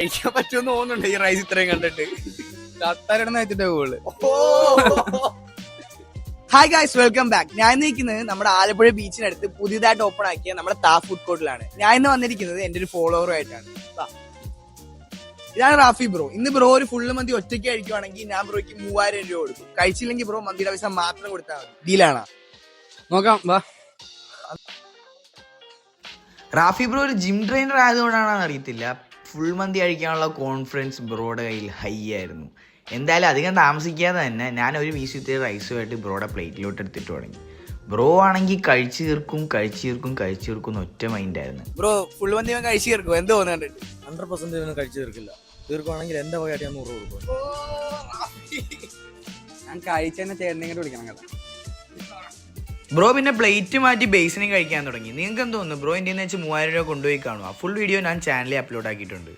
കഴിക്കാൻ പറ്റുമെന്ന് തോന്നുന്നുണ്ട് ഈ റൈസ് ഇത്രയും കണ്ടിട്ട്. Hi guys, welcome back. ഞാൻ നിൽക്കുന്നത് നമ്മുടെ ആലപ്പുഴ ബീച്ചിനടുത്ത് പുതിയതായിട്ട് ഓപ്പൺ ആക്കിയ നമ്മുടെ താ ഫുഡ് കോർട്ടിലാണ്. ഞാൻ ഇന്ന് വന്നിരിക്കുന്നത് എന്റെ ഒരു ഫോളോവറുമായിട്ടാണ്. ഇതാണ് റാഫി ബ്രോ. ഇന്ന് ബ്രോ ഒരു ഫുള്ള് മന്തി ഒറ്റയ്ക്ക് കഴിക്കുവാണെങ്കിൽ ഞാൻ ബ്രോയ്ക്ക് 3000 രൂപ കൊടുക്കും. കഴിച്ചില്ലെങ്കിൽ ബ്രോ മന്തിയുടെ പൈസ മാത്രം കൊടുത്താൽ മതി. ഡീലാണോ? നോക്കാം വാ. റാഫി ബ്രോ ഒരു ജിം ട്രെയിനർ ആയതുകൊണ്ടാണെന്ന് അറിയത്തില്ല, ഫുൾ മന്തി കഴിക്കാനുള്ള കോൺഫിഡൻസ് ബ്രോയുടെ കയ്യിൽ ഹൈ ആയിരുന്നു. എന്തായാലും അധികം താമസിക്കാതെ തന്നെ ഞാൻ ഒരു വീശത്തെ റൈസുമായിട്ട് ബ്രോയുടെ പ്ലേറ്റിലോട്ട് എടുത്തിട്ട് തുടങ്ങി. ബ്രോ ആണെങ്കിൽ കഴിച്ചു തീർക്കും ഒറ്റ മൈൻഡായിരുന്നു. ബ്രോ ഫുൾ മന്തി കഴിച്ചു തീർക്കും, എന്ത് തോന്നുന്നുണ്ട്? 100% കഴിച്ചു തീർക്കില്ല. തീർക്കുവാണെങ്കിൽ എന്റെ വകയായിട്ട് ഞാൻ 100 രൂപ കൊടുക്കും. ഞാൻ കഴിച്ചെന്നെ ചേട്ടനെങ്കിലും വിളിക്കണം കേട്ടോ. ബ്രോ പിന്നെ പ്ലേറ്റ് മാറ്റി ബേസിനും കഴിക്കാൻ തുടങ്ങി. നിങ്ങൾക്ക് എന്ത് തോന്നുന്നു? ബ്രോ ഇന്ത്യയിൽ നിന്ന് വെച്ച് 3000 രൂപ കൊണ്ടുപോയി കാണുക. ഫുൾ വീഡിയോ ഞാൻ ചാനലിൽ അപ്ലോഡ് ആക്കിയിട്ടുണ്ട്.